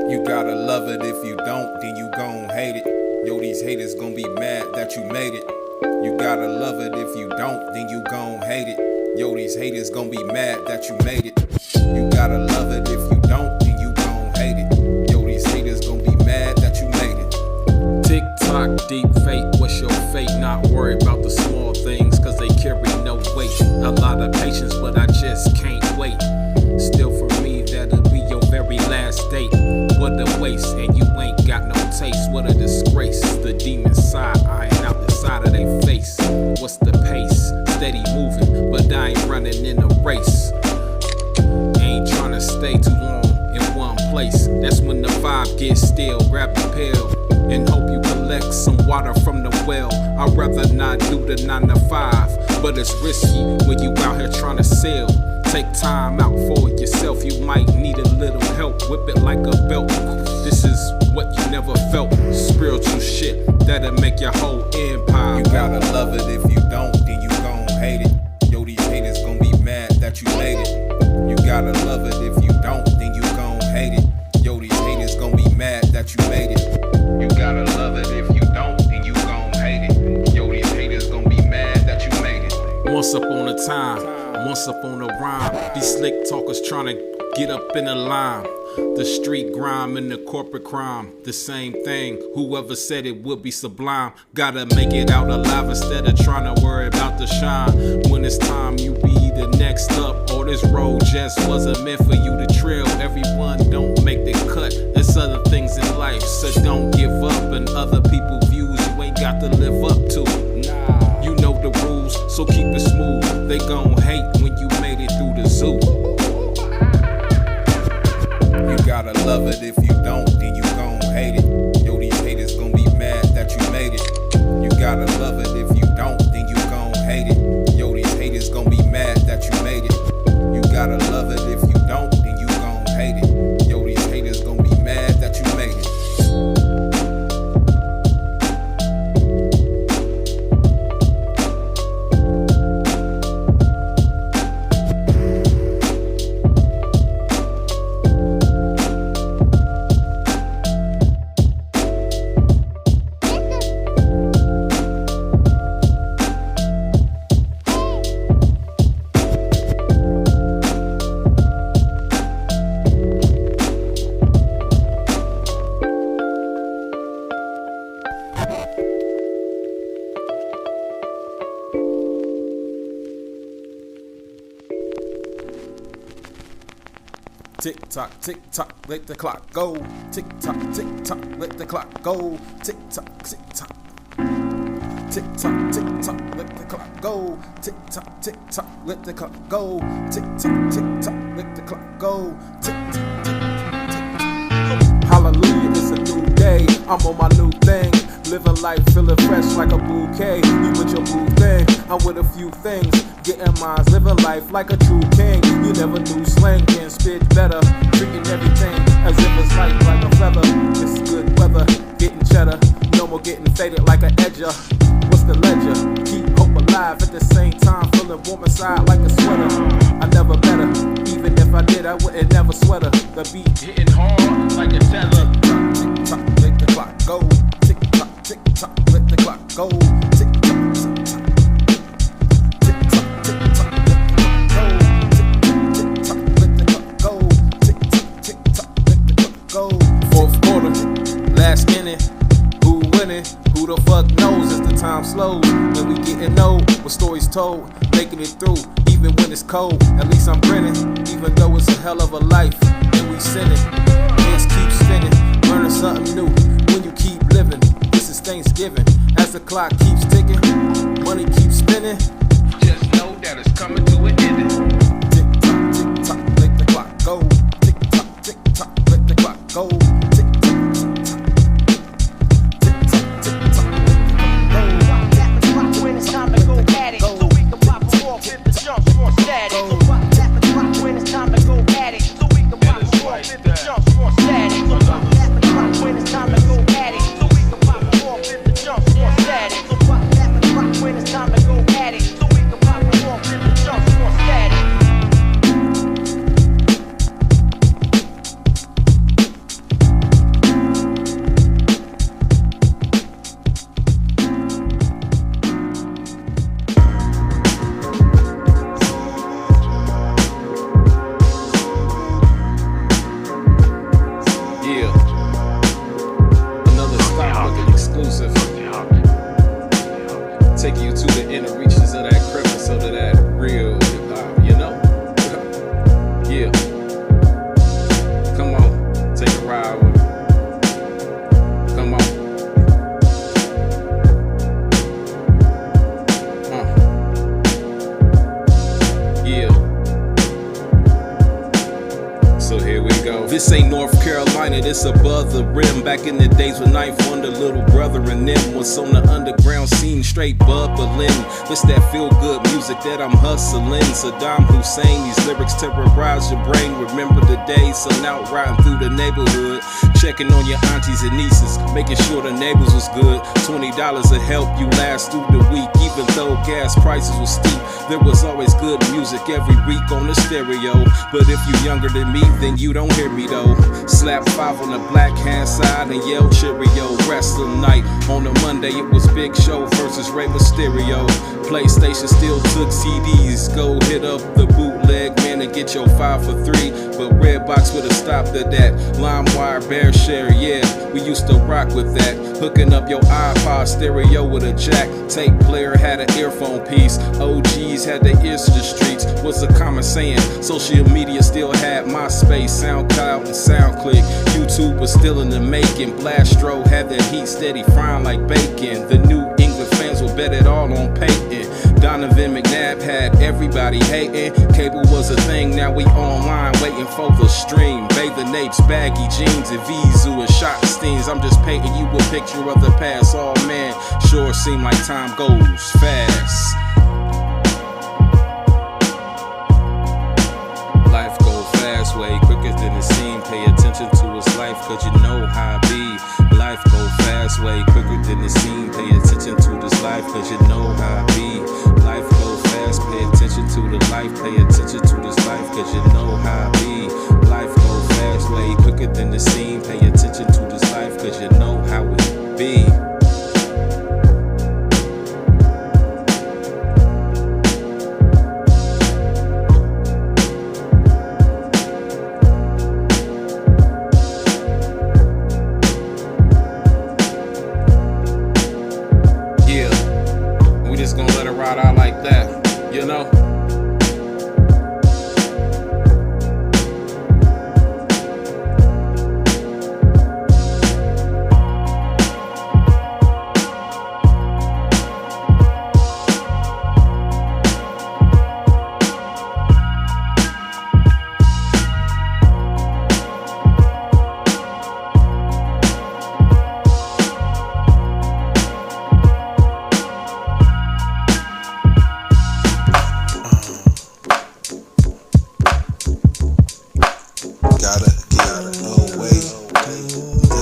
You gotta love it, if you don't, then you gon' hate it. Yo, these haters gon' be mad that you made it. You gotta love it, if you don't, then you gon' hate it. Yo, these haters gon' be mad that you made it. You gotta love it, if you don't, then you gon' hate it. Yo, these haters gon' be mad that you made it. Tick tock, deep fate, what's your fate? Not worry about the small things, cause they carry no weight. A lot of patience, but I just can't wait. Still for me, that'll be your very last date. What a waste, and you ain't got no taste. What a disgrace, the demon side eyeing out the side of their face. What's the pace? Steady moving, but I ain't running in a race. Ain't trying to stay too long in one place. That's when the vibe gets still. Grab the pill and hope you collect some water from the well. I'd rather not do the 9 to 5, but it's risky when you out here trying to sell. Take time out for yourself, you might need a little help. Whip it like a belt. This is what you never felt. Spiritual shit that'll make your whole empire. You gotta love it, if you don't, then you gon' hate it. Yo, these haters gon' be mad that you made it. You gotta love it, if you don't, then you gon' hate it. Yo, these haters gon' be mad that you made it. You gotta love it, if you don't, then you gon' hate it. Yo, these haters gon' be mad that you made it. Once upon a time, once upon a rhyme, these slick talkers tryna get up in the line. The street grime and the corporate crime, the same thing. Whoever said it would be sublime, gotta make it out alive instead of trying to worry about the shine. When it's time, you be the next up, or this road just wasn't meant for you to trail. Everyone don't make the cut, there's other things in life, so don't give up. And other people's views you ain't got to live up to. You know the rules, so keep it smooth. They gon' hate when you made it through the zoo. You gotta love it, if you don't, then you gon' hate it. Yo, these haters gon' be mad that you made it. You gotta love it, if you don't, then you gon' hate it. Yo, these haters gon' be mad that you made it. You gotta love it, if you don't, then you gon' hate it. Yo, these haters gon' be mad that you made it. Tick tock, let the clock go. Tick tock, let the clock go. Tick tock, tick tock. Tick tock, let the clock go. Tick tock, let the clock go. Tick tock, let the clock go. Tick tock. Hallelujah, it's a new day. I'm on my new thing. Living life, feeling fresh like a bouquet. You with your boo thing, I'm with a few things. Getting mines, living life like a true king. You never knew slang can spit better. Treating everything as if it's light like a feather. It's good weather, getting cheddar. No more getting faded like an edger. What's the ledger? Keep hope alive at the same time. Feeling warm inside like a sweater. I never better. Even if I did, I wouldn't never sweater. The beat hitting hard like a tether. Tick tock, let the clock go. Tick tock, let the clock go. Tick tock, tick tock. Tick tock, tick tock, let the clock go. Tick tock, tick tock, let the clock go. Fourth quarter, last inning. Who winning? Who the fuck knows as the time slows? When we getting old, with stories told, making it through, even when it's cold. At least I'm grinning, even though it's a hell of a life. And we sinning, heads keep spinning, learning something new. When you keep living, this is Thanksgiving. As the clock keeps ticking, money keeps spinning. Just know that it's coming to an ending. Tick tock, let the clock go. Tick tock, let the clock go. Tick tock, tick tock. Tick tock, tick tock, let the clock go. Tap the clock when it's time to go at it, so we can pop them off if the jump's more static. So tap the clock when it's time to go at it, so we can pop them off if the jump's more static. So tap the clock when it's time to go at it, so we can pop them off if the jump's more static. So tap the clock when it's time to go at it, so we can pop them off if the jump's more static. This ain't North Carolina, this above the rim. Back in the days when Ninth Wonder, little brother and them was on the underground scene, straight bubbling. This that feel good music that I'm hustling. Saddam Hussein, these lyrics terrorize your brain. Remember the days, so now riding through the neighborhood, checking on your aunties and nieces, making sure the neighbors was good. $20 to help you last through the week. Even though gas prices were steep, there was always good music every week on the stereo. But if you younger than me, then you don't hear me though. Slap 5 on the black hand side and yell Cheerio. Wrestling night on a Monday, it was Big Show versus Rey Mysterio. PlayStation still took CDs. Go hit up the bootleg man and get your 5 for 3. But Redbox would've stopped at that. LimeWire, Bear Share, yeah, we used to rock with that. Hooking up your iPod stereo with a jack. Tape player had an earphone piece. OGs had their ears to the streets, was a common saying. Social media still had MySpace, SoundCloud, and SoundClick. YouTube was still in the making. Blastro had that heat steady frying like bacon. The New England fans will bet it all on Peyton. Donovan McNabb had everybody hating. Cable was a thing, now we online waiting for the stream. Bathing apes, baggy jeans, and Vizu and Schottensteins. I'm just painting you a picture of the past. Oh man, sure seem like time goes fast. Life go fast, way quicker than it seem. Pay attention to his life, cause you know how it be. Life go fast, way quicker than it seem. Pay attention to this life, cause you know how it be. Life go fast, pay attention to the life. Pay attention to this life, cause you know how it be. Life go fast, way quicker than it seem. Pay attention to this life, cause you know how it be. Just gonna let it ride out like that, you know?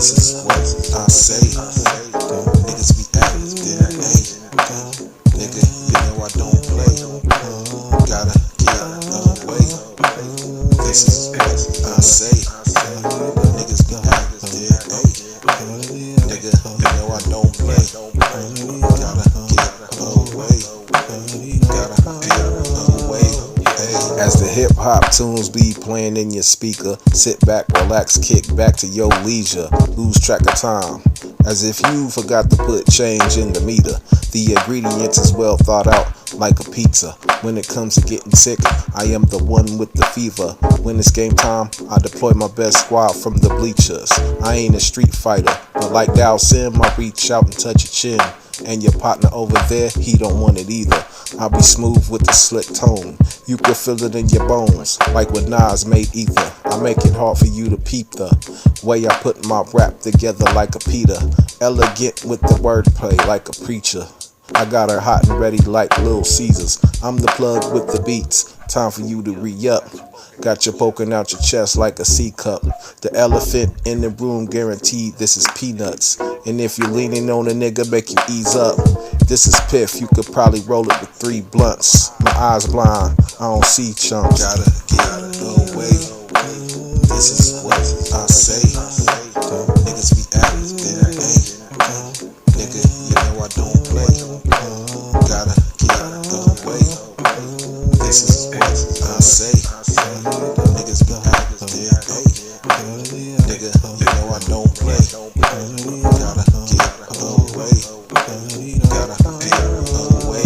This is what I say. Niggas be acting, there ain't. Nigga, you know I don't play. Gotta get away. This is what I say. Niggas be acting, there ain't. Nigga, you know I don't play. Gotta get away. Gotta get away. As the hip hop tunes be playing in your speaker, sit back, relax, kick back to your leisure, lose track of time, as if you forgot to put change in the meter. The ingredients is well thought out, like a pizza. When it comes to getting sick, I am the one with the fever. When it's game time, I deploy my best squad from the bleachers. I ain't a street fighter, but like Dow Sim, I reach out and touch your chin. And your partner over there, he don't want it either. I'll be smooth with the slick tone. You can feel it in your bones, like when Nas made Ether. I make it hard for you to peep the way I put my rap together like a Peter. Elegant with the wordplay like a preacher. I got her hot and ready like Little Caesars. I'm the plug with the beats. Time for you to re-up. Got you poking out your chest like a C cup. The elephant in the room, guaranteed this is peanuts. And if you're leaning on a nigga, make you ease up. This is piff, you could probably roll it with 3 blunts. My eyes blind, I don't see chumps. Gotta get away. This is what I say. Niggas be acting, there ain't. Nigga, you know I don't play. Gotta get away. This is what I say. Niggas be acting, there ain't. Nigga, you know I don't play. Gotta get away. Gotta get away.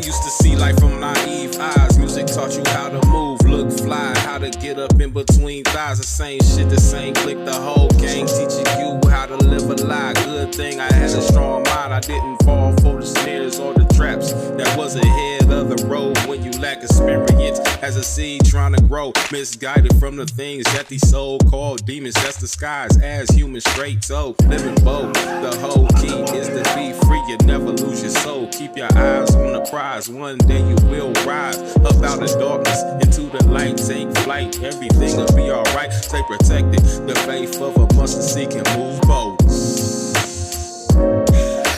used to see life from naive eyes. Music taught you how to move, look fly, how to get up in between thighs. The same shit, the same click, the whole gang teaching you how to live a lie. Good thing I had a strong mind, I didn't fall for the snares or the traps that was ahead of the road. When you lack experience as a seed trying to grow, misguided from the things that these so-called demons just disguise as humans straight. So living bold, the whole key is to be free. You never lose your soul, keep your eyes on the prize. One day you will rise up out of darkness into the light. Take flight, everything will be alright. Stay protected, the faith of a mustard seed can move bold.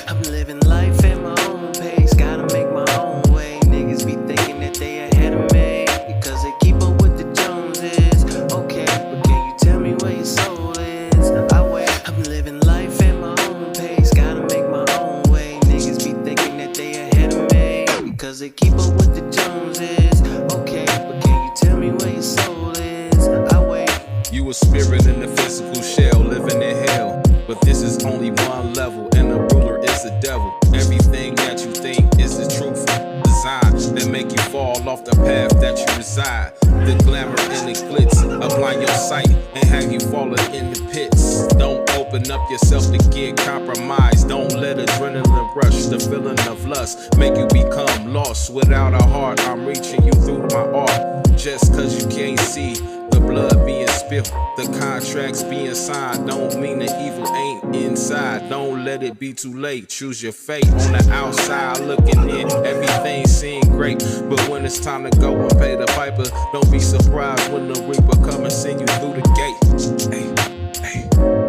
I'm living life at my own pace, gotta make my own way. Niggas be thinking that they ahead of me because they keep up with the Joneses. Okay, but can you tell me where your soul is? I wait. I'm living life at my own pace, gotta make my own way. Niggas be thinking that they ahead of me because they keep up with the Joneses. Okay, but can you tell me where your soul is? I wait. You a spirit in a physical shell, living in hell. But this is only one level, and the ruler is the devil. Everything that you think is the truth, design that make you fall off the path that you reside. The glamour and the glitz of blind your sight and have you falling in the pits. Don't open up yourself to get compromised. Don't let adrenaline rush, the feeling of lust make you become lost. Without a heart, I'm reaching you through my art. Just cause you can't see the blood being spilled, the contracts being signed, don't mean the evil ain't inside. Don't let it be too late. Choose your fate. On the outside looking in, everything seems great, but when it's time to go and pay the piper, don't be surprised when the reaper come and send you through the gate.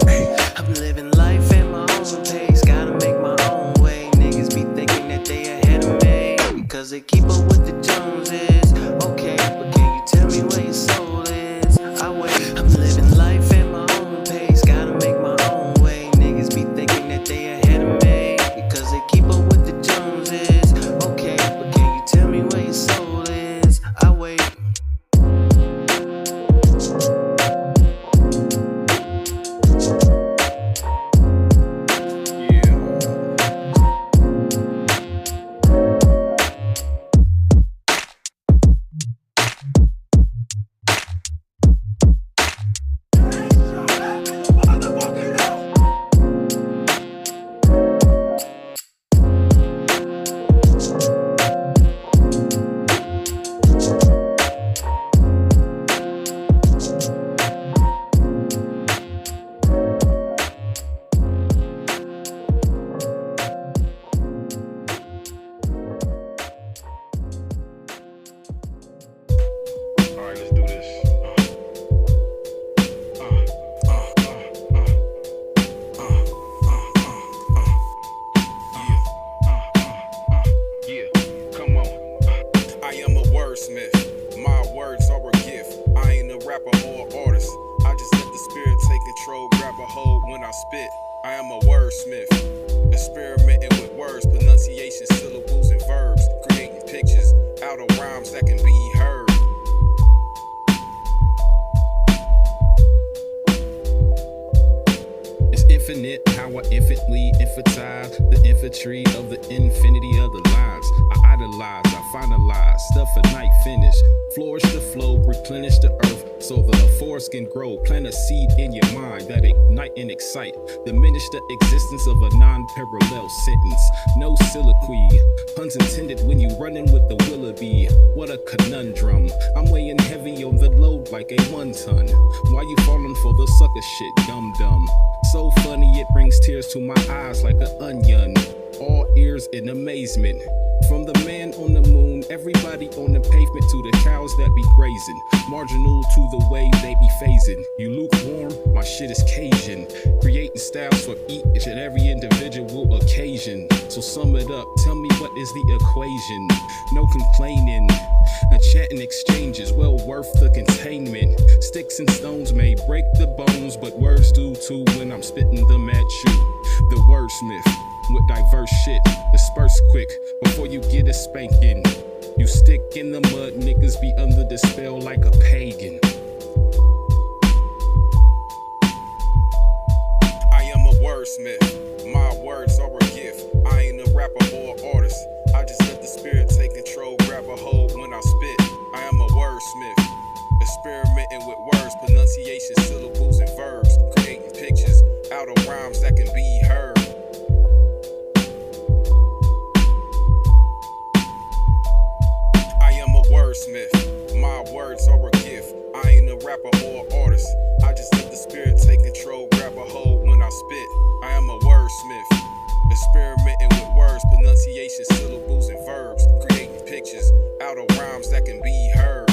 Hey. I'm living life at my own pace, gotta make my own way. Niggas be thinking that they ahead of me because they keep up with the Joneses. Okay, but can you tell me where your soul is? I wait. I'm living life at my own pace, gotta make my own way. Niggas be thinking that they ahead of me because they keep up with the Joneses. Okay, but can you tell me where your soul is? I wait. Alright, let's do this. Yeah, come on. I am a wordsmith. My words are a gift. I ain't a rapper or artist. I just let the spirit take control, grab a hold when I spit. I am a wordsmith. Experimenting with words, pronunciation, syllables, and verbs. Creating pictures out of rhymes that can be heard. Infinite, how I infinitely infantile the infantry of the infinity of the lines. I idolize, I finalize, stuff a night finish. Flourish the flow, replenish the earth so the forest can grow. Plant a seed in your mind that ignite and excite. Diminish the existence of a non-parallel sentence. No soliloquy, puns intended when you running with the Willoughby. What a conundrum. I'm weighing heavy on the load like a 1 ton. Why you falling for the sucker shit, dum-dum? So funny it brings tears to my eyes like an onion. All ears in amazement. From the man on the moon, everybody on the pavement, to the cows that be grazing. Marginal to the way they be phasing. You lukewarm, my shit is Cajun. Creating styles for each and every individual occasion. So sum it up, tell me what is the equation? No complaining. A chat and exchange is well worth the containment. Sticks and stones may break the bones, but words do too when I'm spitting them at you. The wordsmith with diverse shit, disperse quick before you get a spanking. You stick in the mud, niggas be under the spell like a pagan. I am a wordsmith, my words are a gift. I ain't a rapper or artist, I just let the spirit take abbreviations, syllables, and verbs, creating pictures out of rhymes that can be heard.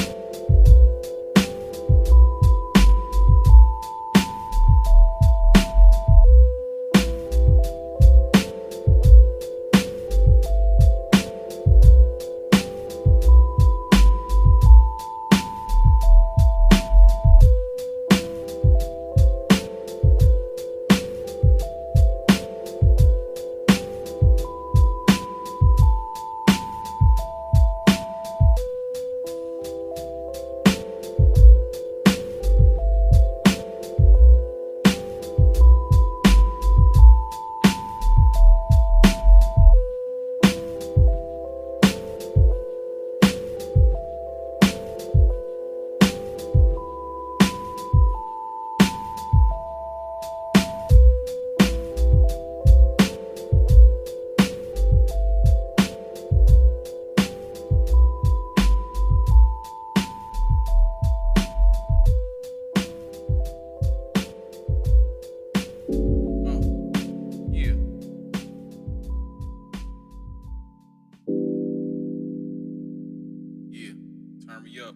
Turn me up.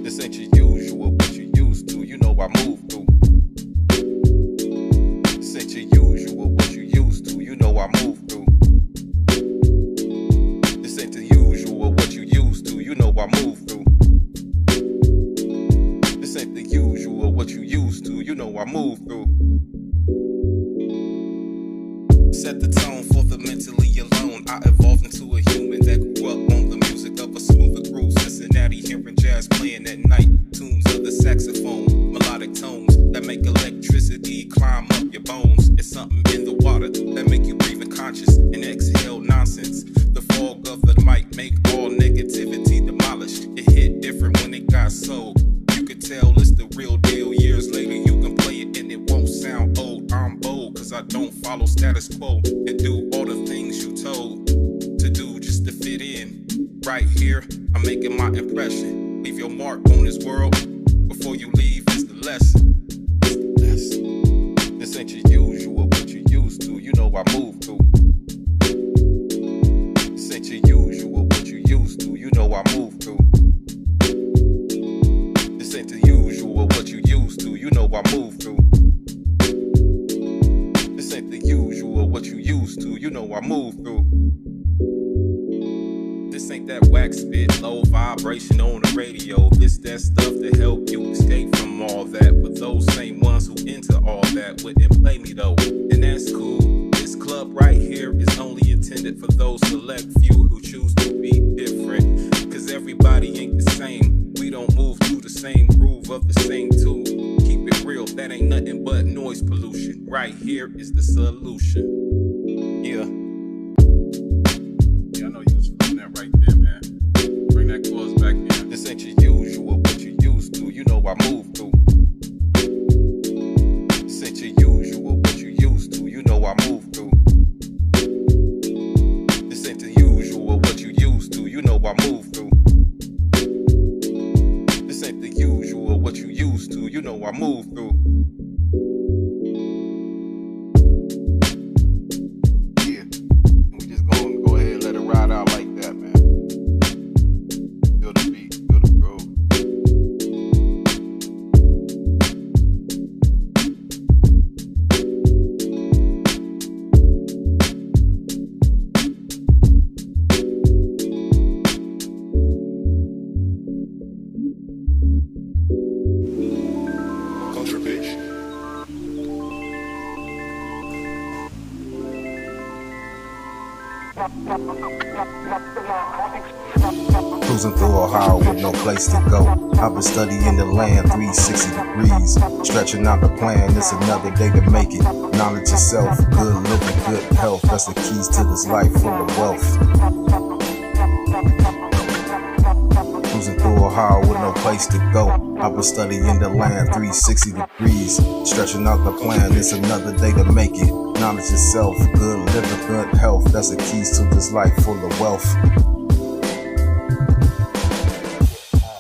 This ain't your usual, what you used to. You know I move through. This ain't your usual, what you used to. You know I move through. This ain't the usual, what you used to. You know I move through. This ain't the usual, what you used to. You know I move through. Set the tone for the mentally alone. I evolved into a human that grew up on the music of a smoother groove. Cincinnati, hearing jazz playing at night. Tunes of the saxophone, melodic tones that make electricity climb up your bones. It's something in the water that make you breathe conscious and exhale nonsense. The fog of the mic make all negativity demolished. It hit different when it got sold. You could tell it's the real deal. Years later you can play it and it won't sound old. I'm bold cause I don't follow status quo and do all the things you told to do just to fit in. Right here, I'm making my impression. Leave your mark on this world. Before you leave, it's the lesson. It's the lesson. This ain't your usual, what you used to. You know I move through. This ain't your usual, what you used to. You know I move through. This ain't the usual, what you used to. You know I move through. This ain't the usual, what you used to. You know I move through. This ain't that wax spit, low vibration on the radio. This that stuff to help you escape from all that. But those same ones who into all that wouldn't play me though, and that's cool. This club right here is only intended for those select few who choose to be different. Cause everybody ain't the same. We don't move to the same groove of the same tool. Keep it real, that ain't nothing but noise pollution. Right here is the solution. Yeah. Yeah, I know you was feeling that right there, man. Bring that chorus back in. This ain't your usual, what you used to. You know I move through. This ain't your usual, what you used to. You know I move through. This ain't the usual, what you used to. You know I move through. This ain't the usual, what you used to. You know I move through. Yeah, and we just gonna go ahead and let it ride out like that, man. Feel the beat, feel the groove. Cruising through Ohio with no place to go. I've been studying the land 360 degrees. Stretching out the plan, it's another day to make it. Knowledge itself, good living, good health. That's the keys to this life full of wealth. Cruising through Ohio with no place to go. I've been studying the land 360 degrees. Stretching out the plan, it's another day to make it. Knowledge itself, good living, good health. That's the keys to this life full of wealth.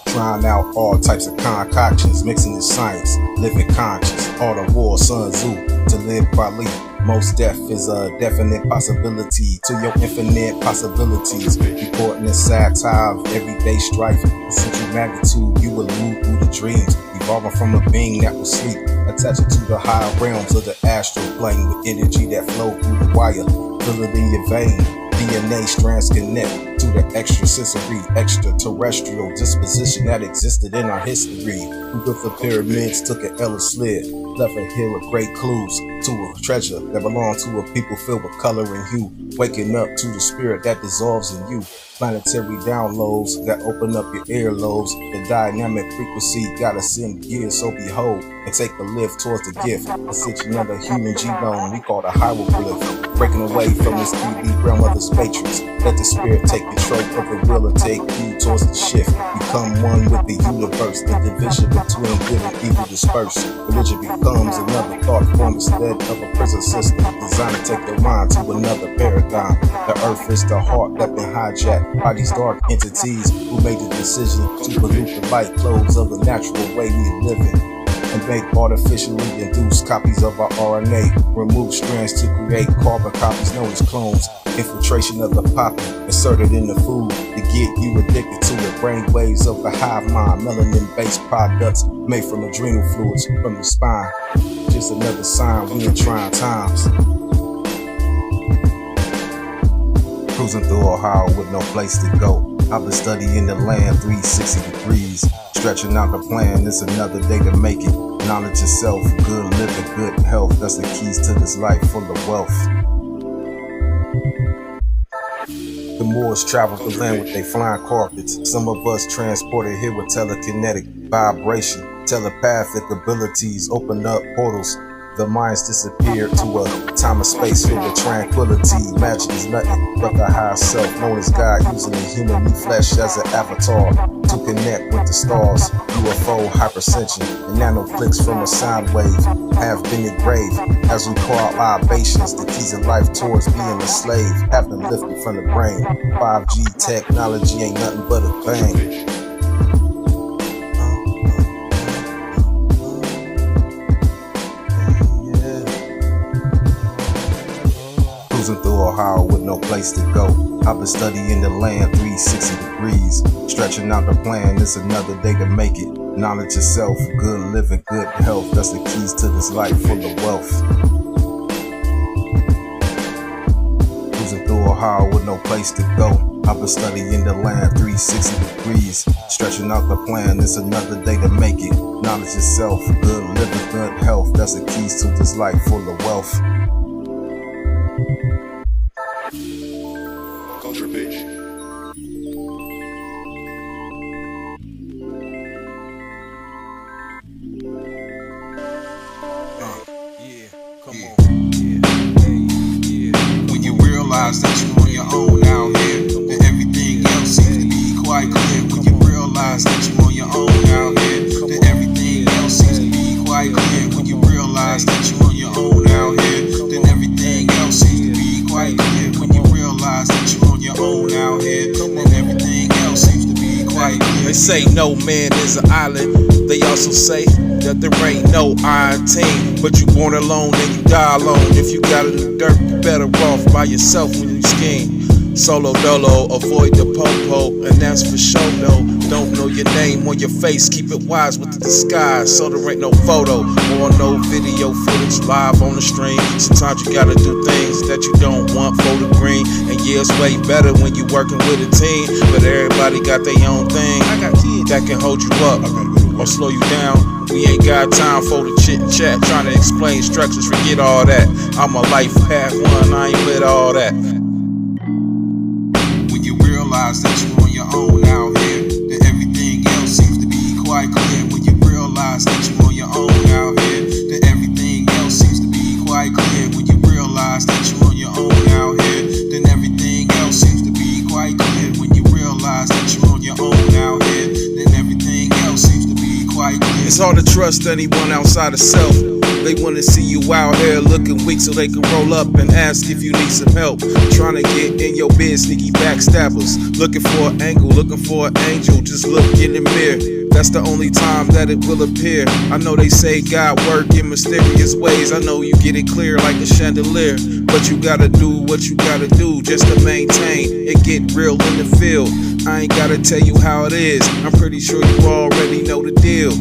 Trying out all types of concoctions, mixing the science, living conscious. Art of War, Sun Tzu, to live quietly. Most death is a definite possibility to your infinite possibilities. Reporting a satire of everyday strife. Essential magnitude, you will move through the dreams. Evolving from a being that will sleep. Attaching to the higher realms of the astral plane with energy that flow through the wire. Feel it in your vein. DNA strands connect to the extrasensory, extraterrestrial disposition that existed in our history. Who built the pyramids, took an endless slid, left a hill of great clues to a treasure that belonged to a people filled with color and hue. Waking up to the spirit that dissolves in you. Planetary downloads that open up your earlobes. The dynamic frequency gotta send gears, so behold and take a lift towards the gift. Ascension of the human genome we call the hieroglyph. Breaking away from this 3D grandmother's matrix. Let the spirit take control of the will and take you towards the shift. Become one with the universe. The division between good and evil disperse. Religion becomes another thought form instead of a prison system designed to take your mind to another paradigm. The earth is the heart that been hijacked by these dark entities who made the decision to pollute the light clothes of the natural way we live in. And make artificially induced copies of our RNA. Remove strands to create carbon copies known as clones. Infiltration of the poppy inserted in the food to get you addicted to the brain waves of the hive mind. Melanin-based products made from adrenal fluids from the spine. Just another sign we in trying times. Cruising through Ohio with no place to go. I've been studying the land 360 degrees. Stretching out the plan, it's another day to make it. Knowledge itself, good living, good health. That's the keys to this life full of wealth. The Moors traveled the land with their flying carpets. Some of us transported here with telekinetic vibration. Telepathic abilities open up portals. The minds disappeared to a time and space filled with tranquility. Magic is nothing but the higher self, known as God, using the human flesh as an avatar to connect with the stars. UFO, hypersension, and nanoclicks from a sound wave have been engraved as we pour out libations. The keys of life towards being a slave have been lifted from the brain. 5G technology ain't nothing but a bang. Cruising through Ohio with no place to go. I've been studying the land 360 degrees. Stretching out the plan, it's another day to make it. Knowledge itself, good living, good health. That's the keys to this life full of wealth. Cruising through Ohio with no place to go. I've been studying the land 360 degrees. Stretching out the plan, it's another day to make it. Knowledge itself, good living, good health. That's the keys to this life full of wealth. Culture Beach. When you realize that you're on your own out here, then everything else seems to be quite clear. When you realize that you're on your own out here, then everything else seems to be quite clear. When you realize that you're on your own out here, then everything else seems to be quite clear. When you realize that you're on your own out here, then everything else seems to be quite clear. They say no man is an island. They also say that there ain't no iron team, but you born alone and you die alone. If you gotta do dirt, you better off by yourself when you scheme. Solo dolo, avoid the popo, and that's for sure though. Don't know your name on your face, keep it wise with the disguise, so there ain't no photo or no video footage live on the stream. Sometimes you gotta do things that you don't want for the green, and yeah, it's way better when you working with a team, but everybody got their own thing. I got kids that can hold you up or slow you down. We ain't got time for the chit and chat, trying to explain structures, forget all that. I'm a life path one, I ain't with all that. When you realize that you're on your own out here, then everything else seems to be quite clear. When you realize that you're on your own out here, then everything else seems to be quite clear. When you realize that you're on your own out here, then everything else seems to be quite clear. When you realize that you're on your own out here, then everything else seems to be quite clear. It's hard to trust anyone outside of self. They wanna see you out here looking weak so they can roll up and ask if you need some help. Trying to get in your bed, sneaky backstabbers. Looking for an angle, looking for an angel, just look in the mirror. That's the only time that it will appear. I know they say God work in mysterious ways. I know you get it clear like a chandelier, but you gotta do what you gotta do just to maintain it. Get real in the field. I ain't gotta tell you how it is. I'm pretty sure you already know the deal.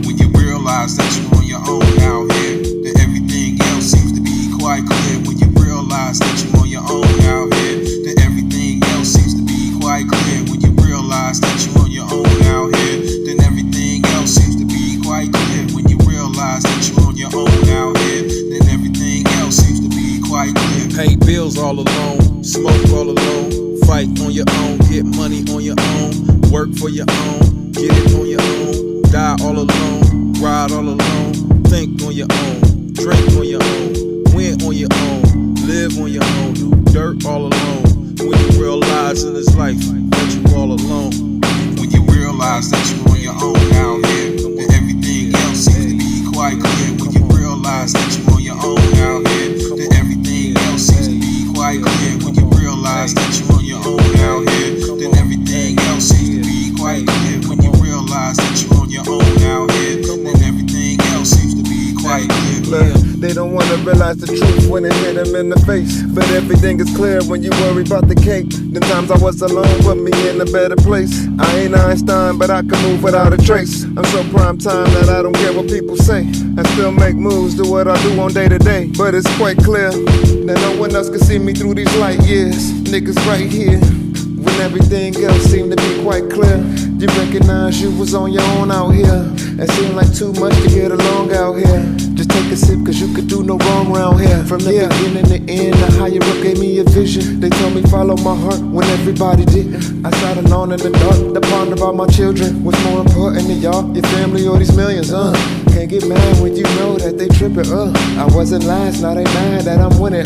When you realize that you're on your own out here, that everything else seems to be quite clear. When you realize that you're on your own out here, that everything else seems to be quite clear. When you realize that you're on your own out here, then everything else seems to be quite clear. When you realize that you're on your own out here, then everything else seems to be quite clear. Pay bills all alone, smoke all alone, fight on your own, get money on your own, work for your own, get it on your own, die all alone, ride all alone, think on your own, drink on your own, win on your own, live on your own, do dirt all alone. When you realize in this life that you all alone. When you realize that you're on your own out here, that everything else seems to be quite clear. When you realize that you're on your own out here, that everything else seems to be quite clear. When you realize that you're on your own out here, then everything else seems to be quite clear. When you realize that you're on your own out here, then everything else seems to be quite clear. Look, they don't wanna realize the truth when it hit them in the face. But everything is clear when you worry about the cake. The times I was alone put me in a better place. I ain't Einstein, but I can move without a trace. I'm so prime time that I don't care what people say. I still make moves, do what I do on day to day. But it's quite clear that no one else can see me through these light years. Niggas right here, when everything else seemed to be quite clear. You recognize you was on your own out here. It seemed like too much to get along out here. Just take a sip cause you could do no wrong around here. From the beginning to end, the higher up gave me a vision. They told me follow my heart when everybody didn't. I sat alone in the dark to ponder about my children. What's more important to y'all, your family or these millions, Can't get mad when you know that they trippin', I wasn't last, now they mad that I'm winning,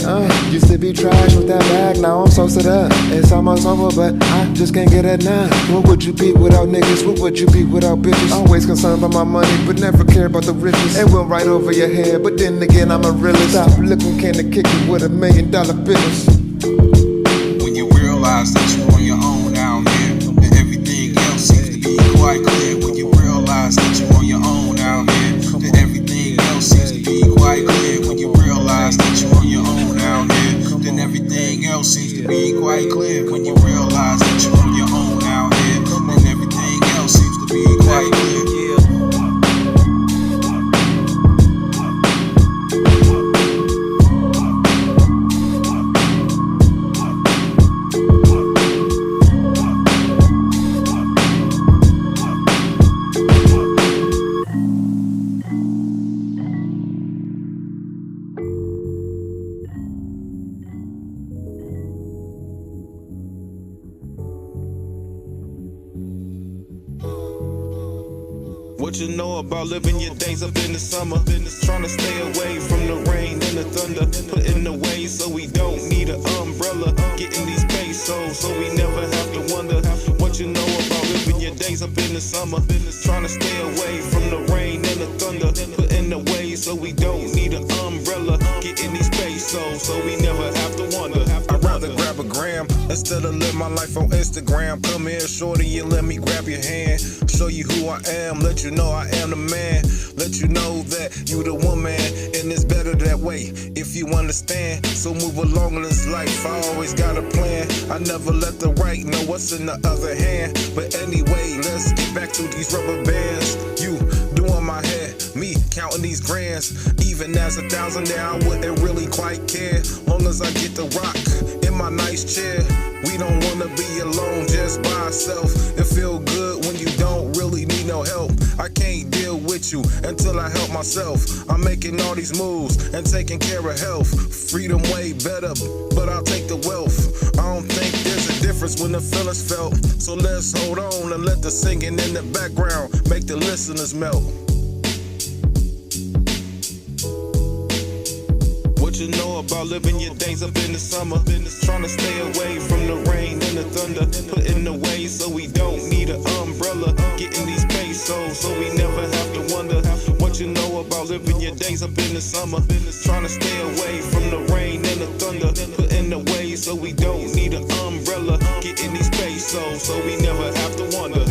Used to be trash with that bag, now I'm so set up. It's almost over, but I just can't get it now. What would you be without niggas? What would you be without bitches? Always concerned about my money, but never care about the riches. It went right over your head, but then again I'm a realist. Stop looking, can to kick it with $1 million business. When you realize that you're on your own out here, that everything else seems to be quite clear. When you realize that you're on your own out here, that everything else seems to be quite clear. When you realize that you're on your own out here, then everything else seems to be quite clear. When you realize that you're on your own out here, then everything else seems to be quite clear. What you know about living your days up in the summer? Trying to stay away from the rain and the thunder. Putting away so we don't need an umbrella. Getting these pesos so we never have to wonder. What you know about living your days up in the summer? Trying to stay away from the rain and the thunder. Putting away so we don't need an umbrella. Getting these pesos so we never have to wonder. I'd rather grab a gram instead of live my life on Instagram. Come here, shorty, and let me grab your hand. Show you who I am, let you know I am the man. Let you know that you the woman, and it's better that way if you understand. So move along in this life, I always got a plan. I never let the right know what's in the other hand. But anyway, let's get back to these rubber bands. You doing my head, me counting these grands. Even as 1,000 there, I wouldn't really quite care. Long as I get to rock in my nice chair. We don't wanna be alone just by ourselves. It feel good when you don't really need no help. I can't deal with you until I help myself. I'm making all these moves and taking care of health. Freedom way better, but I'll take the wealth. I don't think there's a difference when the feelings felt. So let's hold on and let the singing in the background make the listeners melt. What you know about living your days up in the summer? Trying to stay away from the rain and the thunder. Putting away so we don't need an umbrella. Getting these pesos so we never have to wonder. What you know about living your days up in the summer? Trying to stay away from the rain and the thunder. Putting away so we don't need an umbrella. Getting these pesos so we never have to wonder.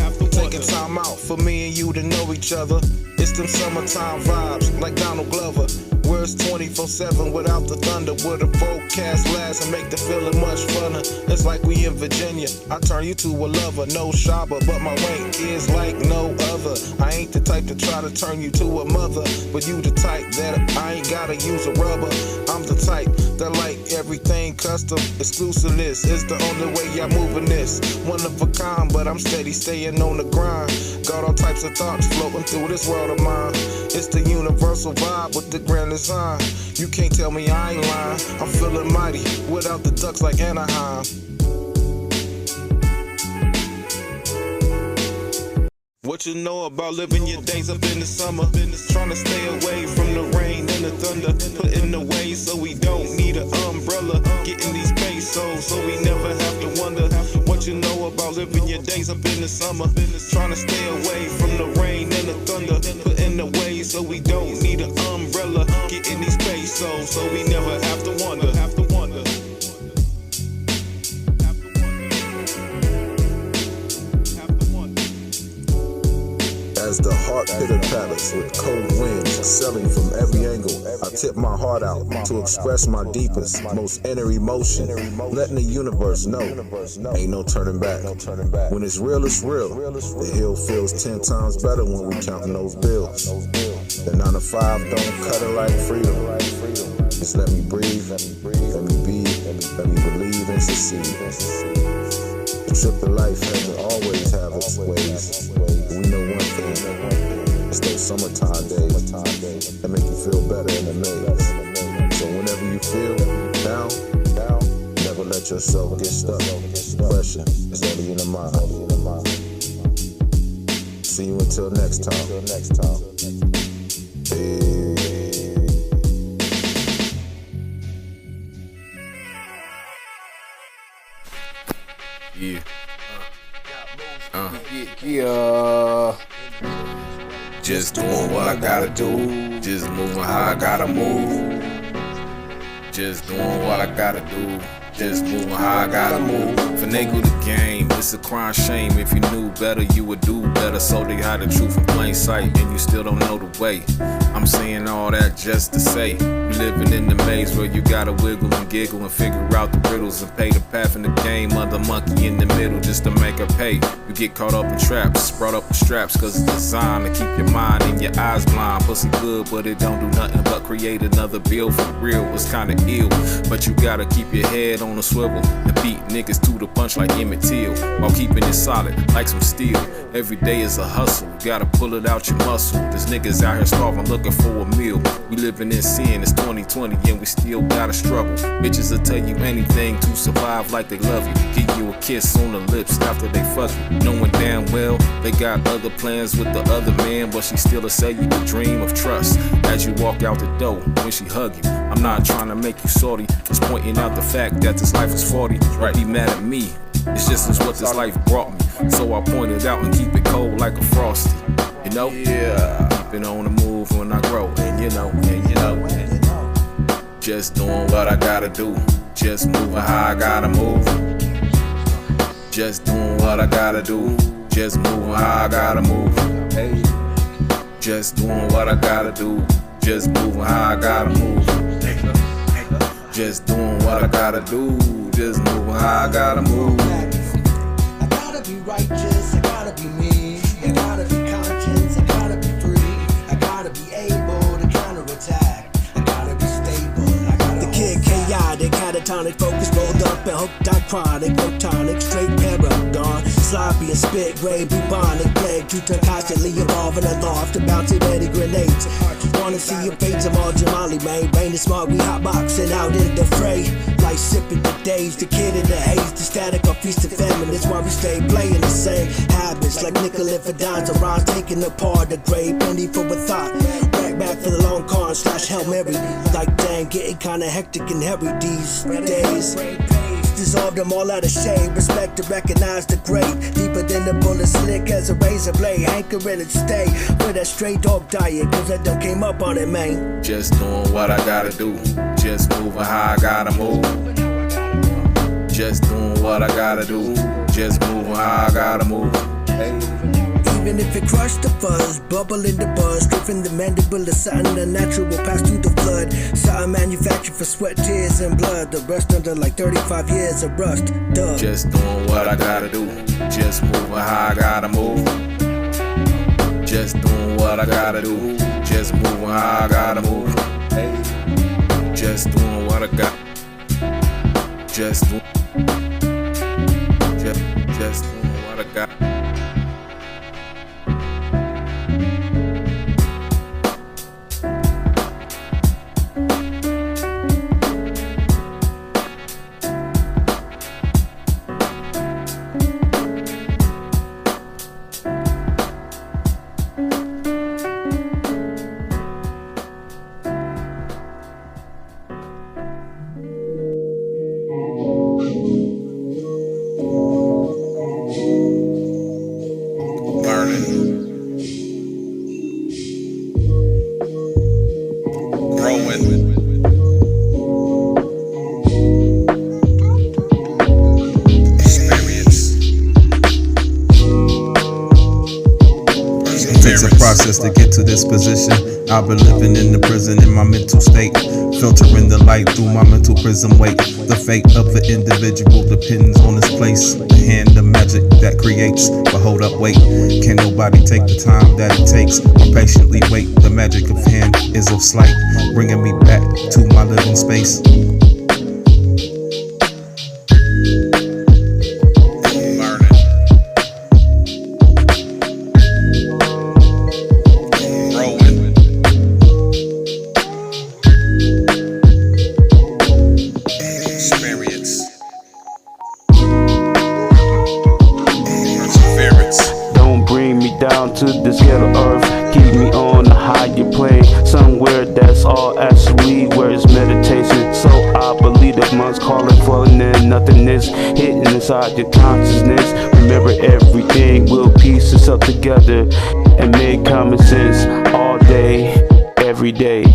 taking time out for me and you to know each other. It's them summertime vibes like Donald Glover. Where's 24/7 without the thunder? Where the forecast lasts and make the feeling much funner. It's like we in Virginia. I turn you to a lover, no shopper, but my rank is like no other. I ain't the type to try to turn you to a mother, but you the type that I ain't gotta use a rubber. I'm the type that like everything custom. Exclusiveness is the only way I'm moving this. One of a kind, but I'm steady staying on the grind. Got all types of thoughts floating through this world of mine. It's the universal vibe with the grand design. You can't tell me I ain't lying. I'm feeling mighty without the ducks like Anaheim. What you know about living your days up in the summer? Trying to stay away from the rain and the thunder. Putting away so we don't need an umbrella. Getting these pesos so we never have to wonder. What you know about living your days up in the summer? Trying to stay away from the rain and the thunder. Putting away so we don't need an umbrella. Getting these pesos so we never have to wonder. As the heart pitter-patters with cold winds selling from every angle, I tip my heart out to express my deepest, most inner emotion, letting the universe know ain't no turning back. When it's real, it's real. The hill feels 10 times better when we counting those bills. The 9 to 5 don't cut it like freedom. Just let me breathe, let me be, let me believe and succeed. The trip of life hasn't always have its ways. We know one thing, it's those summertime days that make you feel better in the maze. So whenever you feel down, never let yourself get stuck. Pressure is only in the mind. See you until next time. Yeah. Just doing what I gotta do. Just moving how I gotta move. Just doing what I gotta do. Just moving how I gotta move. Finagle the game, it's a crime shame. If you knew better, you would do better. So they hide the truth in plain sight, and you still don't know the way. I'm saying all that just to say, we living in the maze where you gotta wiggle and giggle and figure out the riddles and pay the path in the game of the monkey in the middle just to make her pay. You get caught up in traps, brought up with straps, cause it's designed to keep your mind and your eyes blind. Pussy good, but it don't do nothing but create another bill for real. It's kinda ill, but you gotta keep your head on a swivel and beat niggas to the punch like Emmett Till while keeping it solid like some steel. Every day is a hustle, gotta pull it out your muscle. There's niggas out here starving looking for a meal. We living in sin, it's 2020 and we still gotta struggle. Bitches will tell you anything to survive like they love you. Give you a kiss on the lips after they fuck you, knowing damn well they got other plans with the other man, but she still will sell you the dream of trust as you walk out the door when she hug you. I'm not trying to make you salty, just pointing out the fact that this life is 40. Don't be mad at me, it's just as what this life brought me. So I point it out and keep it cold like a frosty. You know? Yeah. Keeping on the move when I grow, and you know. Just doing what I gotta do. Just moving how I gotta move. Just doing what I gotta do. Just moving how I gotta move. Hey. Just doing what I gotta do. Just moving how I gotta move. Just doing what I gotta do. Just moving how I gotta move. I gotta be righteous, I gotta be me. I gotta be conscious, I gotta be free. I gotta be able to counterattack. I gotta be stable. I gotta the kid chaotic, catatonic, focus rolled up and hooked on chronic, no tonic, straight paragon. Sloppy and spit, gray, bubonic, plague. You turn constantly evolving aloft to bounce ready grenades. Wanna see your face of all Jamali, man. Rain is smart, we hotboxing out in the fray. Like sipping the days, the kid in the haze, the static of feast and famine. That's why we stay playing the same habits. Like nickel and for dimes, around taking apart the grave, penny for a thought. Back for the long con / Hail Mary. Like dang, getting kinda hectic and hairy these days. Dissolve them all out of shade. Respect to recognize the great. Deeper than the bullet, slick as a razor blade. Anchoring and stay with that straight dog diet, cause that done came up on it, man. Just doing what I gotta do. Just moving how I gotta move. Just doing what I gotta do. Just moving how I gotta move. Hey. even if it crushed the fuzz. Bubble in the buzz, straight from the mandible of something unnatural pass through the flood. Something manufactured for sweat, tears, and blood. The rest under like 35 years of rust. Duh. Just doing what I gotta do. Just moving how I gotta move. Just doing what I gotta do. Just moving how I gotta move. Hey. Just doing what I got. Just doing what I got. Process to get to this position. I've been living in the prison in my mental state, filtering the light through my mental prism weight. The fate of the individual depends on its place. The hand of magic that creates. But hold up, wait, can nobody take the time that it takes or patiently wait? The magic of hand is of slight, bringing me back to my living space. To this ghetto earth, keep me on a higher plane, somewhere that's all actually where it's meditation. So I believe that one's calling for nothingness, hidden inside your consciousness. Remember, everything will piece itself together and make common sense all day, every day.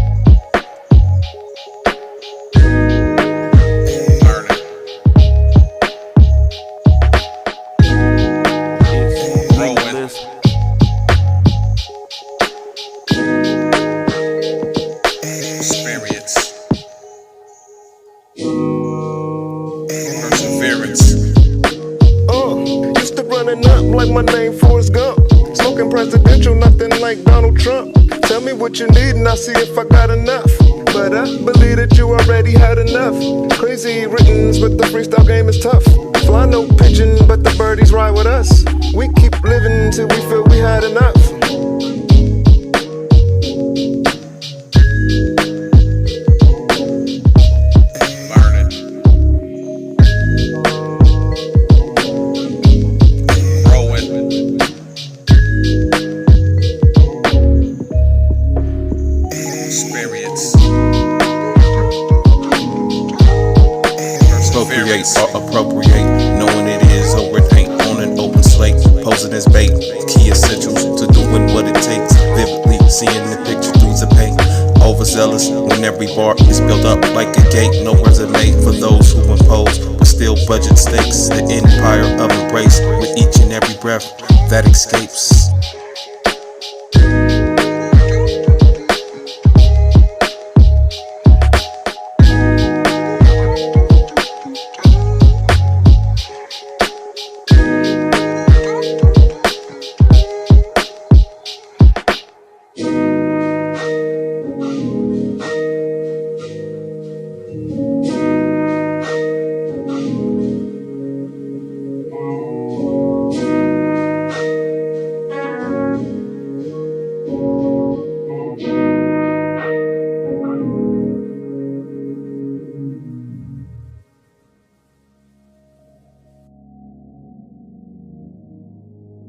Used to running up like my name Forrest Gump. Smoking presidential, nothing like Donald Trump. Tell me what you need and I'll see if I got enough. But I believe that you already had enough. Crazy writtens, but the freestyle game is tough. Fly no pigeon, but the birdies ride with us. We keep living till we feel we had enough. Appropriate, knowing it is or it ain't on an open slate. Posing as bait, key essentials to doing what it takes. Vividly seeing the picture through the paint. Overzealous when every bar is built up like a gate. No words are made for those who impose, but still budget stakes. The empire of embrace with each and every breath that escapes.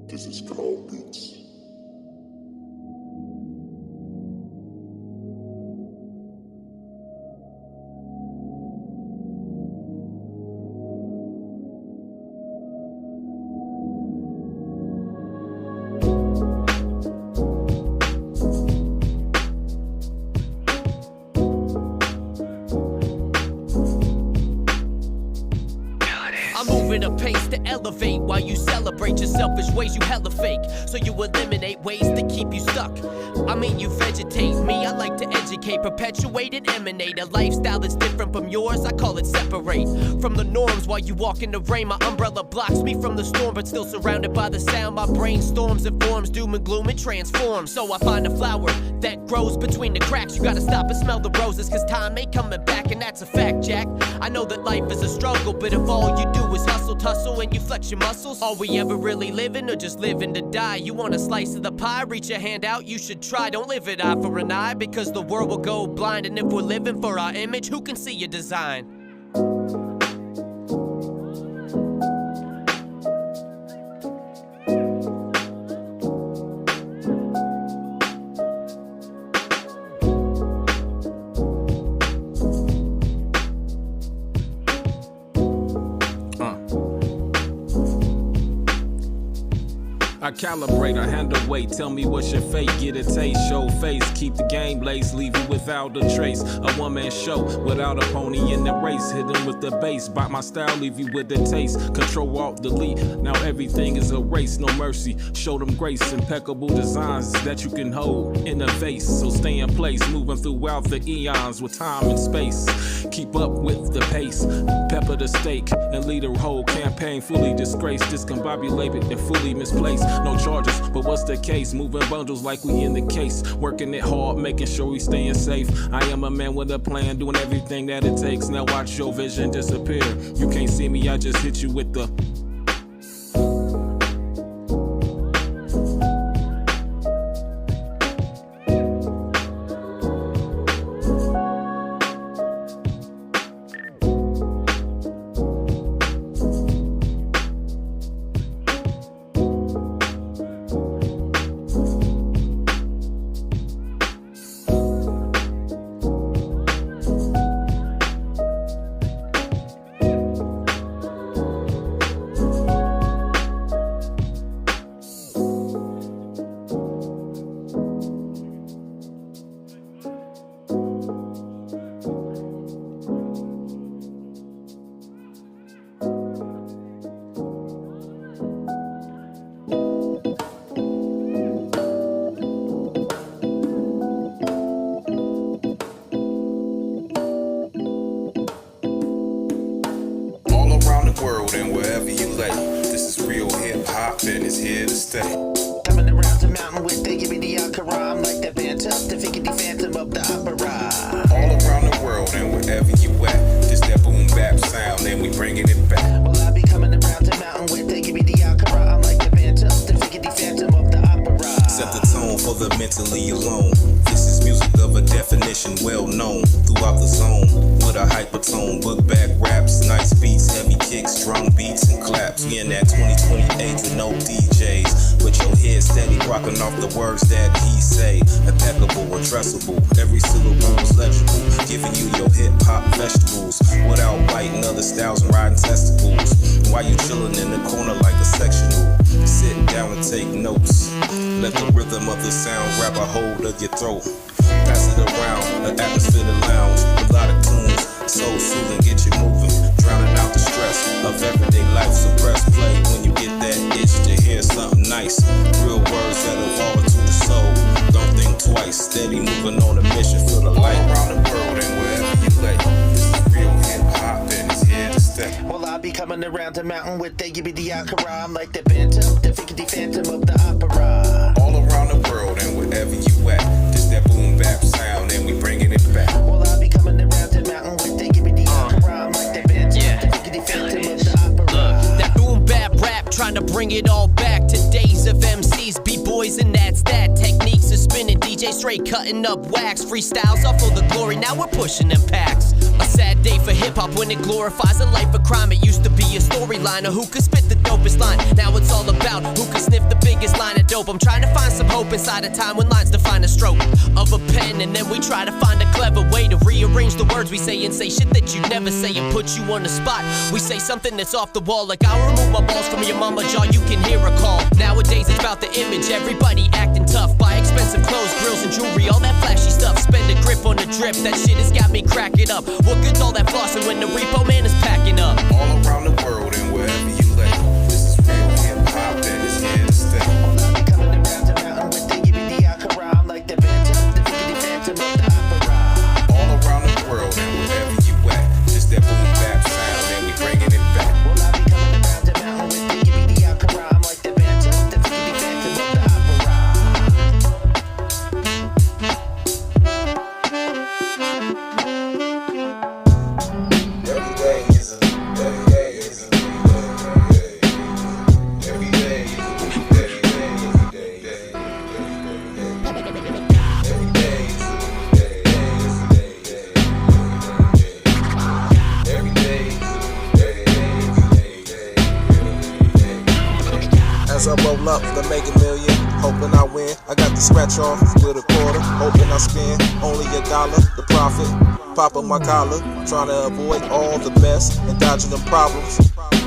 This is called Beats. I'm moving a pace to elevate while you celebrate change your selfish ways, you hella fake. So you eliminate ways that keep you stuck. I mean, you vegetate. Me, I like to educate, perpetuate and emanate a lifestyle that's different from yours. I call it separate from the norms. While you walk in the rain, my umbrella blocks me from the storm, but still surrounded by the sound. My brain storms and forms, doom and gloom and transforms. So I find a flower that grows between the cracks. You gotta stop and smell the roses, cause time ain't coming back, and that's a fact, Jack. I know that life is a struggle, but if all you do is hustle, tussle, and you flex your muscles, are we ever really living or just living to die? You want a slice of the pie? Reach your hand out, you should try. Don't live it eye for an eye, because the world will go blind. And if we're living for our image, who can see your design? I calibrate, I handle weight. Tell me what's your fate, get a taste, show face. Keep the game blazed, leave you without a trace. A one-man show without a pony in the race. Hit him with the bass, bite my style, leave you with the taste. Control, alt, delete, now everything is a race. No mercy, show them grace. Impeccable designs that you can hold in a vase. So stay in place, moving throughout the eons with time and space. Keep up with the pace, pepper the stake, and lead a whole campaign fully disgraced, discombobulated and fully misplaced. No charges, but what's the case? Moving bundles like we in the case. Working it hard, making sure we staying safe. I am a man with a plan, doing everything that it takes. Now watch your vision disappear. You can't see me, I just hit you with the world and wherever you lay. This is real hip hop and it's here to stay. Coming around the mountain with the give me the Akara. I'm like the Phantom, the Fickety Phantom of the opera. All around the world and wherever you at, just that boom bap sound and we bringing it back. Well, I be coming around the mountain with the give me the Akara. I'm like the Phantom, the Fickety Phantom of the opera. Set the tone for the mentally alone. This is music of a definition well known throughout the zone with a hypertone. Book back raps, nice beats, heavy kicks, drum beats and claps. We in that 2028 with no DJs, with your head steady rocking off the words that he say. Impeccable, addressable, every syllable is legible, giving you your hip hop vegetables without biting other styles and riding testicles. While you chilling in the corner like a sectional, sit down and take notes. Let the rhythm of the sound grab a hold of your throat. Pass it around, the atmosphere to lounge. A lot of tunes, soul soothing, get you moving. Drowning out the stress of everyday life. So press play when you get that itch to hear something nice. Real words that evolve into the soul. Don't think twice, steady moving on a mission. Feel the light around the world and wherever you lay. This is real hip hop and it's here to stay. Well, I be coming around the mountain with the give me the Akara. I'm like the Phantom, the Fickety Phantom of the opera. All around the world and wherever you at, just that boom bap sound and we bringing it back. Well, I be coming around the mountain with the give me the Akara. I'm like the Phantom, the Fickety Phantom of the opera. That boom bap rap, trying to bring it all back to days of MCs, B-boys, and that's that. Techniques of spinning, DJ straight cutting up wax. Freestyles all for the glory, now we're pushing them packs. A sad day for hip-hop when it glorifies a life of crime. It used to be a storyline of who could spit the dopest line. Now it's all about who can sniff the biggest line of dope. I'm trying to find some hope inside a time when lines define a stroke of a pen, and then we try to find a clever way to rearrange the words we say and say shit that you'd never say and put you on the spot. We say something that's off the wall, like I'll remove my balls from your mama jaw, you can hear a call. Nowadays it's about the image, everybody acting tough. Buy expensive clothes, grills and jewelry, all that flashy stuff. Spend a grip on the drip, that shit has got me cracking up. What good's all that flossing when the repo man is packing up? All around the world and wherever you lay, this is real hip hop. Mega million, hoping I win. I got the scratch off with a quarter, hoping I spend only $1, the profit. Popping my collar, trying to avoid all the mess and dodging them problems.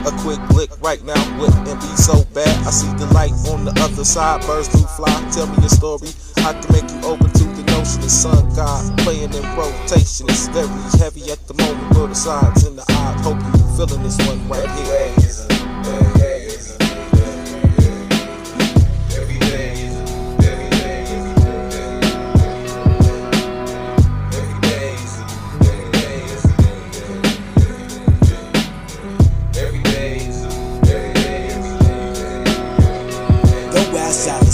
A quick lick right now wouldn't be so bad. I see the light on the other side, birds do fly. Tell me your story, I can make you open to the notion. The sun god playing in rotation. It's very heavy at the moment, for the sides and the odds. Hope you feeling this one right here.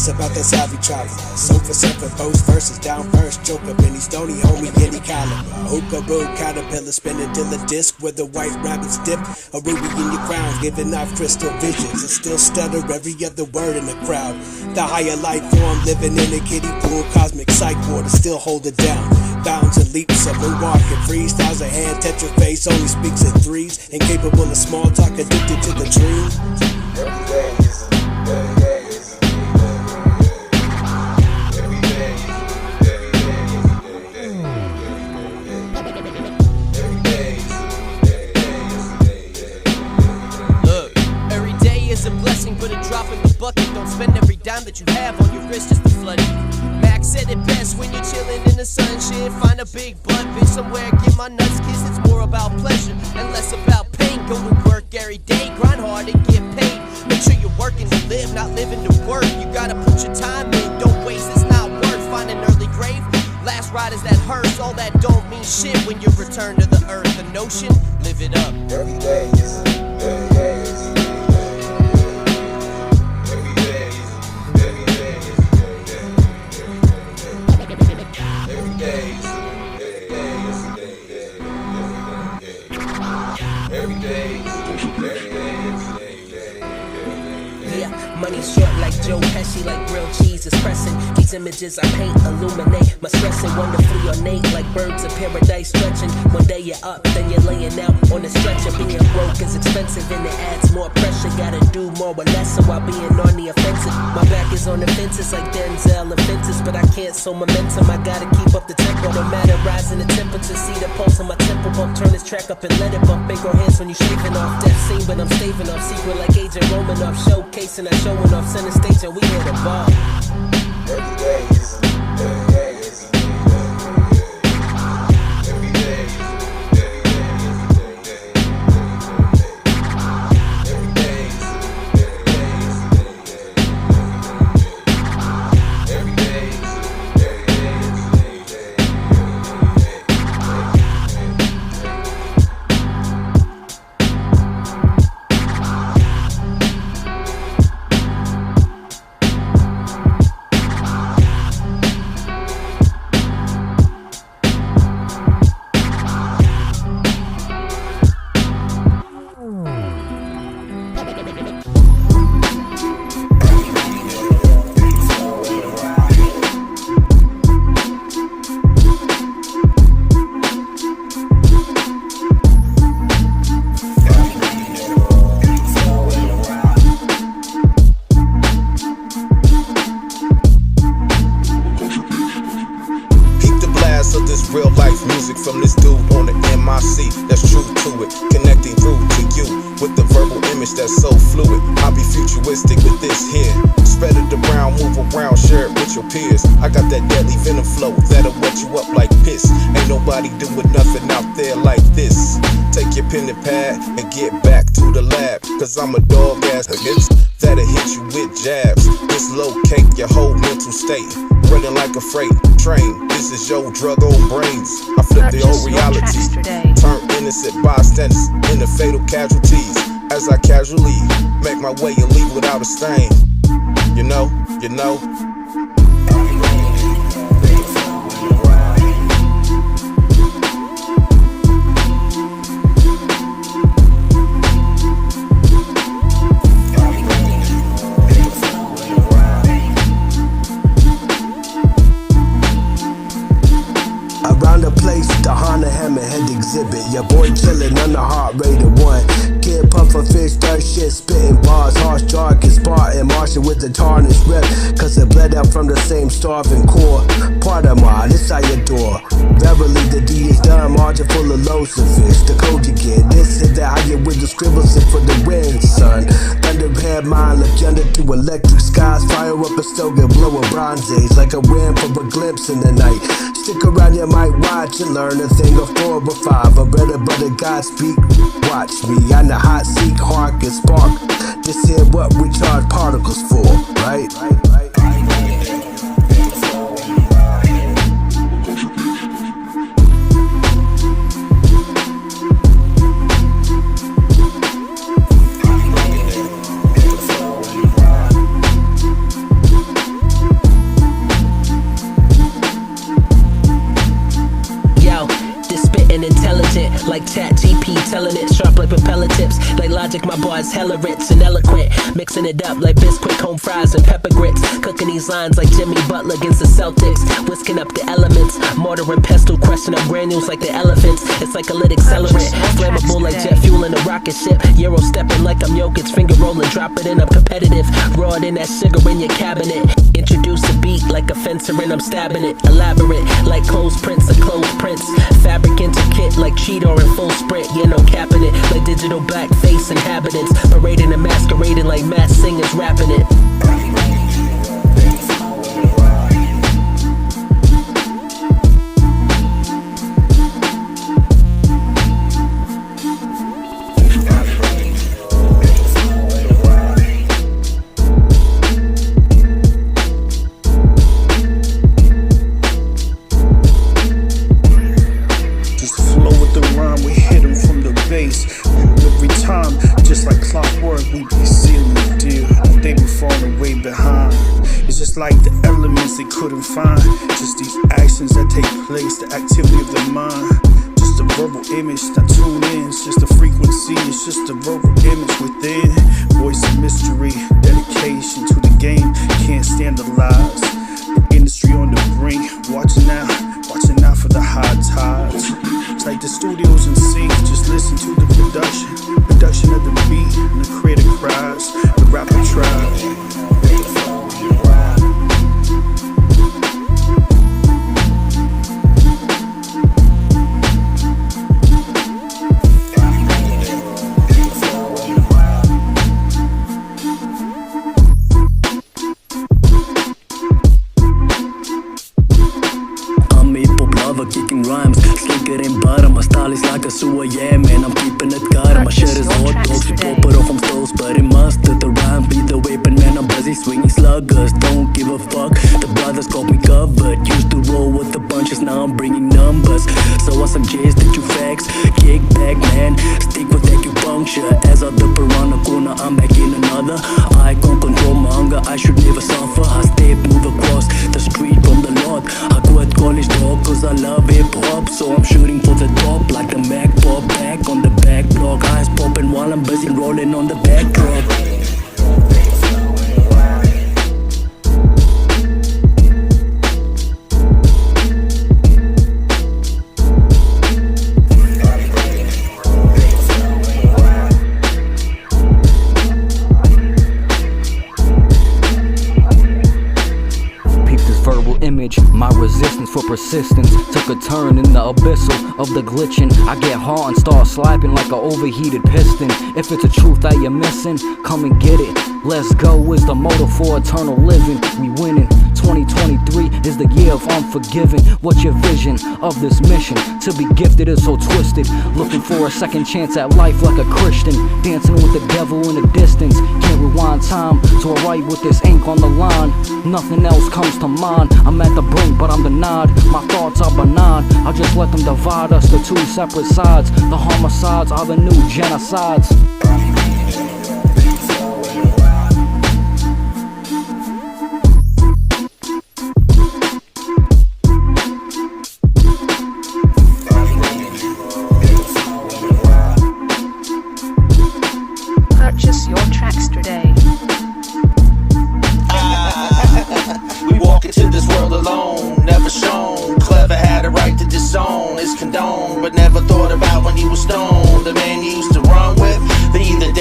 About that savvy traveler. So for 7 both verses down first. Joke up any stony homie, any caliber. Hookaboo, caterpillar, spinning till a disc where the white rabbits dip. A ruby in your crown, giving off crystal visions. And still stutter every other word in the crowd. The higher life form, living in a kiddie pool. Cosmic psych ward to still hold it down. Bounds and leaps of moonwalking, freestyles ahead. Tetra face only speaks in threes. Incapable of small talk, addicted to the dream. Every day is a day. A blessing, put a drop in the bucket. Don't spend every dime that you have on your wrist just to flood it. Max said it best when you're chilling in the sun. Shit, find a big butt bitch somewhere, get my nuts kissed. It's more about pleasure and less about pain. Go to work every day, grind hard and get paid. Make sure you're working to live, not living to work. You gotta put your time in, don't waste, it's not worth. Find an early grave, last ride is that hearse. All that don't mean shit when you return to the earth. The notion, live it up. Every day is a day. Money short like Joe Pesci, like grilled cheese is pressing. These images I paint illuminate my stressing, wonderfully ornate like birds of paradise stretching. One day you're up, then you're laying out on a stretcher. Being broke is expensive and it adds more pressure. Gotta do more with less while being on the offensive. My back is on the fences like Denzel and fences, but I can't so momentum. I gotta keep up the tempo, no matter rising the temperature. See the pulse on my tempo bump, turn this track up and let it bump. Big on hands when you shaving off death scene, but I'm staving off secret like Agent Romanoff, showcasing, I showing off center stage and we hit a ball. Every day is a day. Every day is a day. Every day is a Every day is real life music from this dude on the MIC that's true to it, connecting through to you with the verbal image that's so fluid. I'll be futuristic with this here. Spread it around, move around, share it with your peers. I got that deadly venom flow that'll wet you up like piss. Ain't nobody doing nothing out there like this. Take your pen and pad and get back to the lab, cause I'm a dog ass hits that'll hit you with jabs. Dislocate your whole mental state, running like a freight train. This is your drug on brains. I flip the old reality, turn innocent bystanders into fatal casualties as I casually make my way and leave without a stain. You know. Around the place, the Honda Hammerhead exhibit. Your boy chillin' on the heart rate of 1. Kid Puffer fish, dirt shit, spitting bars, harsh dark as Spartan, marching with the tarnished rep. Cause it bled out from the same starving core. Part of mine, this I adore. Verily, the D is done, margin full of loaves of fish. The code you get, this and that, I get with the scribbles sit for the wind, son. Thunderhead mind, look yonder to electric skies. Fire up a stogie, blow a bronze age like a wind from a glimpse in the night. Stick around, you might watch and learn a thing of 4 or 5. A better brother, God speak. Watch me on the hot seat, hark and spark. This here what we charge particles for, right? Intelligent, like ChatGP telling it, sharp like propeller tips, like logic. My bars hella rich and eloquent, mixing it up like Bisquick, home fries and pepper grits. Cooking these lines like Jimmy Butler against the Celtics, whisking up the elements, mortar and pestle, crushing up granules like the elephants. It's like a lit accelerant, flammable like jet fuel in a rocket ship. Euro stepping like I'm Jokic, finger rolling, drop it in. I'm competitive, raw than that sugar in your cabinet. Introduce a beat like a fencer and I'm stabbing it. Elaborate like clothes prints or clothes prints. Fabric intricate like Cheeto in full sprint. Yeah, no capping it like digital blackface inhabitants. Parading and masquerading like mass singers rapping it. Every time, just like clockwork, we be sealing the deal. They be falling way behind. It's just like the elements they couldn't find. Just these actions that take place, the activity of the mind. Just a verbal image, not tune in. It's just a frequency, it's just a verbal image within. Voice of mystery, dedication to the game. Can't stand the lies. The industry on the brink, watching out for the high tides. It's like the studios in sync, just listen to the production of the beat, and the creator cries, the rapper tribe. Kicking rhymes, slicker in butter. My style is like a sewer, yeah, man, I'm keeping it gutter. My shit is hot dogs, you pop it off from stoves, but it must. The rhyme be the weapon, man, I'm busy swinging sluggers. Don't give a fuck, the brothers got me covered. Used to roll with the punches, now I'm bringing numbers. So I suggest that you facts, kick back, man, stick with acupuncture. As of the piranha corner, I'm back in another. I can't control my hunger, I should never suffer. I step, move across the street from the lot. I quit college dog, cause I love hip-hop. So I'm shooting for the top like the Mac pop. Back on the back block, eyes popping while I'm busy rolling on the backdrop. Image, my resistance for persistence took a turn in the abyssal of the glitching. I get hard and start slapping like an overheated piston. If it's a truth that you're missing, come and get it. Let's go is the motto for eternal living. We winning. 2023 is the year of unforgiving. What's your vision of this mission? To be gifted is so twisted. Looking for a second chance at life like a Christian. Dancing with the devil in the distance. Can't rewind time to a right with this ink on the line. Nothing else comes to mind. I'm at the brink, but I'm denied. My thoughts are benign. I'll just let them divide us to two separate sides. The homicides are the new genocides. Purchase your tracks today. We walk into this world alone, never shown. Clever had a right to disown. It's condoned, but never thought about when you were stoned. The man you used to run with, they either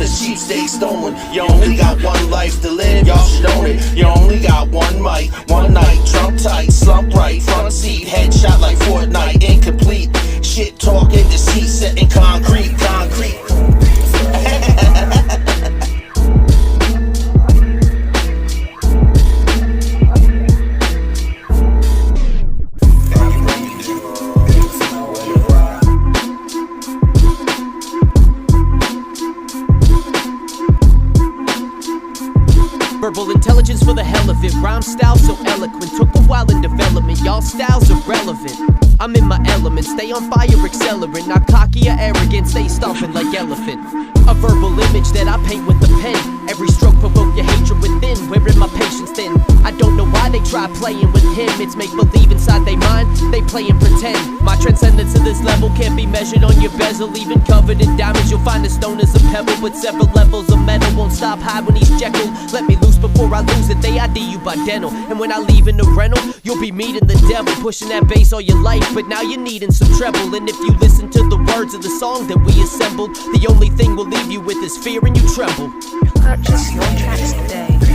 this cheap steak stolen. You only got one life to live, y'all should own it. You only got one mic, one night, trump tight, slump right, front seat, headshot like Fortnite, incomplete. Shit talking, deceit, set in concrete. Verbal intelligence for the hell of it. Rhyme style so eloquent. Took a while in development. Y'all styles irrelevant. I'm in my element. Stay on fire, accelerant. Not cocky or arrogant. Stay stomping like elephant. A verbal image that I paint with a pen. Every stroke provoke your hatred within. Wearing my patience thin. I don't know why they try playing with him. It's make believe inside they mind. They play and pretend. My transcendence to this level can't be measured on your bezel. Even covered in diamonds, you'll find a stone as a pebble. But several levels of metal won't stop high when he's Jekyll. Let me loose before I lose it. They ID you by dental. And when I leave in the rental, you'll be meeting the devil. Pushing that bass all your life, but now you're needing some treble. And if you listen to the words of the song that we assembled, the only thing we'll leave you with is fear and you tremble. Purchase your tracks today.